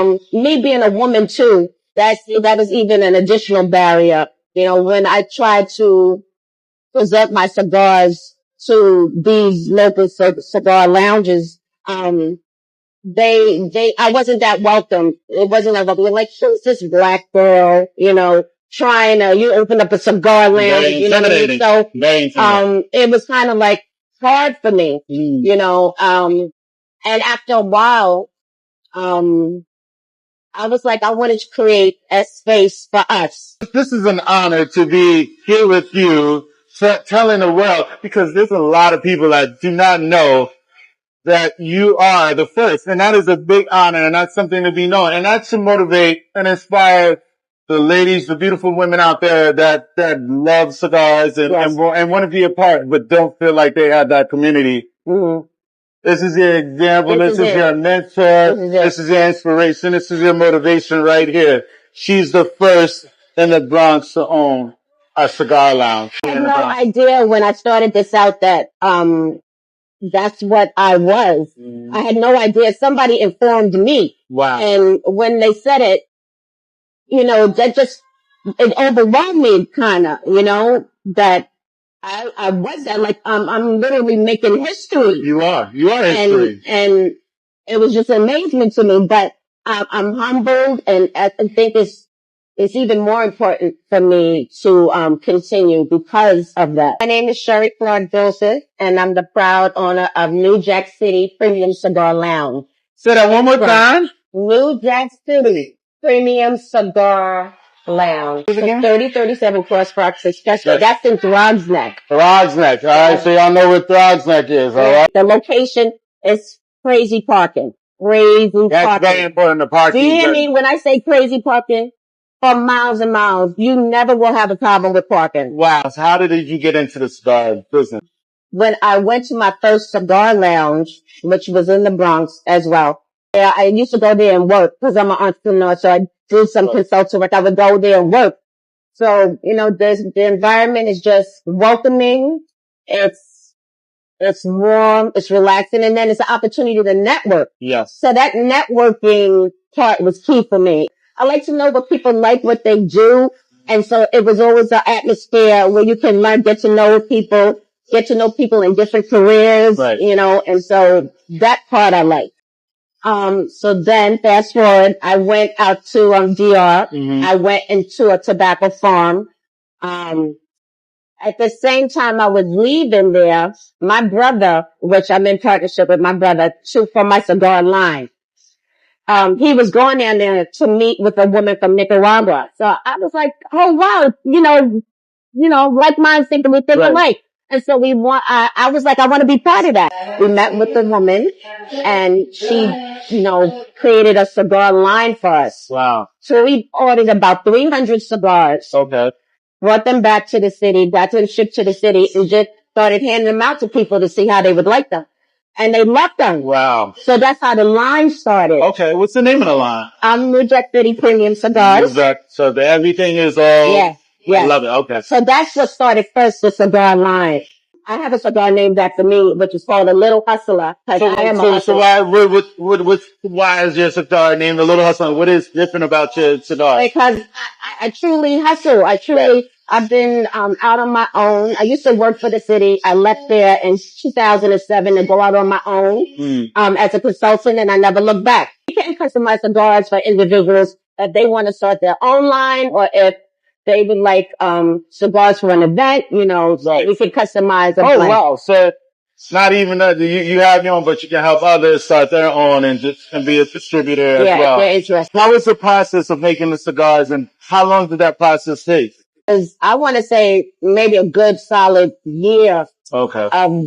Me being a woman too, that is even an additional barrier. When I try to present my cigars to these local cigar lounges, I wasn't that welcome. It wasn't like, who's this black girl, you open up a cigar lounge, Very intimidating. So, Very intimidating. it was kind of like hard for me, and after a while, I was like, I wanted to create a space for us. This is an honor to be here with you, telling the world, because there's a lot of people that do not know that you are the first. And that is a big honor, and that's something to be known. And that should motivate and inspire the ladies, the beautiful women out there that love cigars and want to be a part, but don't feel like they have that community. Mm-hmm. This is your example. This is your mentor. This is your inspiration. This is your motivation right here. She's the first in the Bronx to own a cigar lounge. I had no idea when I started this out that that's what I was. I had no idea. Somebody informed me. Wow. And when they said it, it overwhelmed me kind of, that I was that, like, I'm literally making history. You are history. And it was just amazement to me, but I'm humbled, and I think it's even more important for me to continue because of that. My name is Sherri Clarke Joseph, and I'm the proud owner of New Jack City Premium Cigar Lounge. Say that one more time. New Jack City Premium Cigar Lounge. 3037 Cross Bronx, Westchester. That's in Throgs Neck. Throgs Neck. All right, so y'all know what Throgs Neck is, all right? The location is crazy parking. Crazy parking. That's very important, the parking. Do you hear me when I say crazy parking? For miles and miles. You never will have a problem with parking. Wow. So how did you get into the cigar business? When I went to my first cigar lounge, which was in the Bronx as well, I used to go there and work because I'm an entrepreneur, so I did some consulting work. I would go there and work. So, the environment is just welcoming. It's warm, it's relaxing, and then it's an opportunity to network. Yes. So that networking part was key for me. I like to know what people like, what they do. And so it was always an atmosphere where you can learn, get to know people in different careers, and so that part I like. So then fast forward, I went out to, DR. Mm-hmm. I went into a tobacco farm. At the same time I was leaving there, my brother, which I'm in partnership with my brother, for my cigar line. He was going down there to meet with a woman from Nicaragua. So I was like, oh wow, like minds think we think alike. And so I was like, I want to be part of that. We met with the woman, and she, created a cigar line for us. Wow. So we ordered about 300 cigars. Okay. Brought them back to the city, got them shipped to the city, and just started handing them out to people to see how they would like them. And they loved them. Wow. So that's how the line started. Okay. What's the name of the line? New Jack City Premium Cigars. So everything is all... Yeah. I love it. Okay. So that's what started first, the cigar line. I have a cigar named after me, which is called a Little Hustler. So why is your cigar named the Little Hustler? What is different about your cigar? Because I truly hustle. I've been out on my own. I used to work for the city. I left there in 2007 to go out on my own as a consultant, and I never looked back. You can customize cigars for individuals if they want to start their own line, or if they would like cigars for an event, we could customize a blend. Wow. So it's not even that you have your own, but you can help others start their own and be a distributor as well. Yeah, it's interesting. How was the process of making the cigars, and how long did that process take? I want to say maybe a good solid year of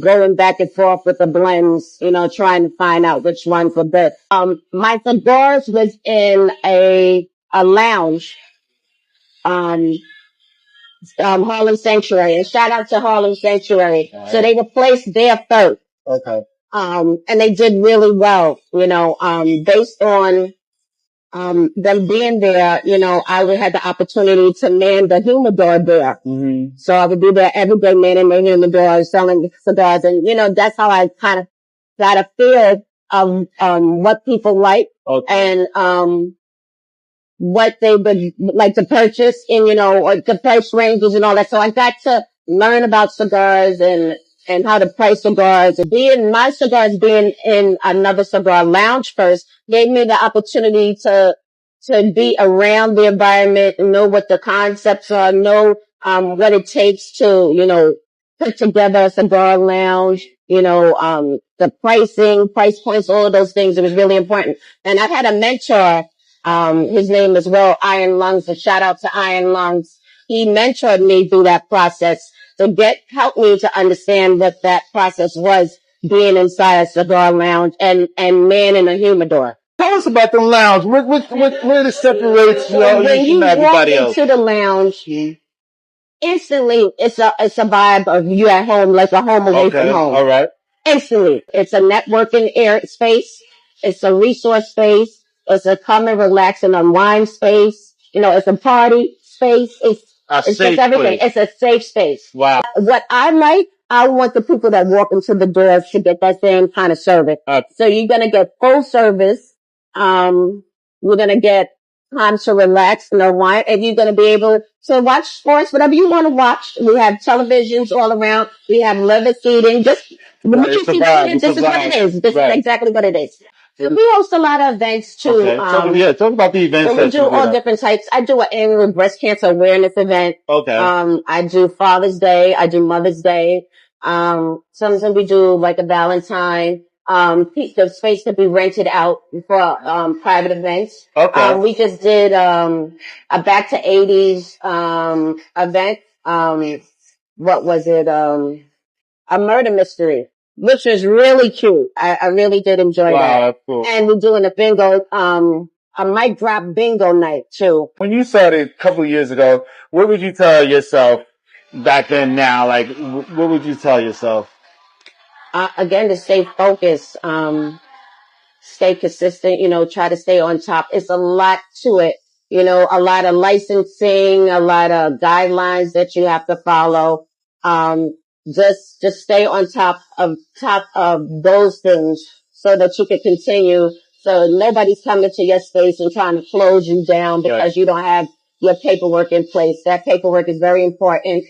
going back and forth with the blends, trying to find out which ones were good. My cigars was in a lounge, Harlem Sanctuary, and shout out to Harlem Sanctuary. Right. So they were placed there first. Okay. And they did really well, based on them being there, I would have the opportunity to man the humidor there. Mm-hmm. So I would be there every day manning the humidor, selling cigars. And, that's how I kind of got a feel of what people like and what they would like to purchase and, or the price ranges and all that. So I got to learn about cigars and how to price cigars. My cigars being in another cigar lounge first gave me the opportunity to be around the environment, know what the concepts are, know, what it takes to, put together a cigar lounge, the pricing, price points, all of those things. It was really important. And I've had a mentor. His name is Iron Lungs. A shout out to Iron Lungs. He mentored me through that process to help me to understand what that process was being inside a cigar lounge and manning a humidor. Tell us about the lounge. Where it separates you When you from walk everybody else? into the lounge, instantly it's a vibe of you at home, like a home away from home. All right. Instantly. It's a networking space. It's a resource space. It's a come and relax and unwind space. It's a party space. It's just everything. Place. It's a safe space. Wow. What I want the people that walk into the doors to get that same kind of service. So you're going to get full service. You're going to get time to relax and unwind, and you're going to be able to watch sports, whatever you want to watch. We have televisions all around. We have leather seating. Just what you see, this is what it is. This is exactly what it is. So we host a lot of events too. Okay. Talk about the events. So we do all different types. I do an annual breast cancer awareness event. Okay. I do Father's Day. I do Mother's Day. Sometimes we do like a Valentine. The space to be rented out for private events. Okay. We just did a back to 80s event. What was it? A murder mystery, which was really cute. I really did enjoy that. That's cool. And we're doing a bingo, a mic drop bingo night too. When you started a couple of years ago, what would you tell yourself back then now? Like, what would you tell yourself? Again, to stay focused, stay consistent, try to stay on top. It's a lot to it, a lot of licensing, a lot of guidelines that you have to follow. Just stay on top of those things so that you can continue. So nobody's coming to your space and trying to close you down because you don't have your paperwork in place. That paperwork is very important.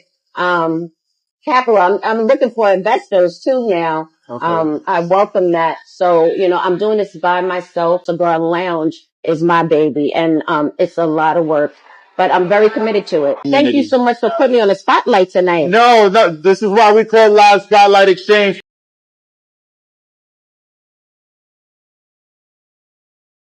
Capital, I'm looking for investors too now. Okay. I welcome that. So, I'm doing this by myself. Cigar Lounge is my baby and, it's a lot of work, but I'm very committed to it. Thank you so much for putting me on the spotlight tonight. No, this is why we call Live Spotlight Exchange.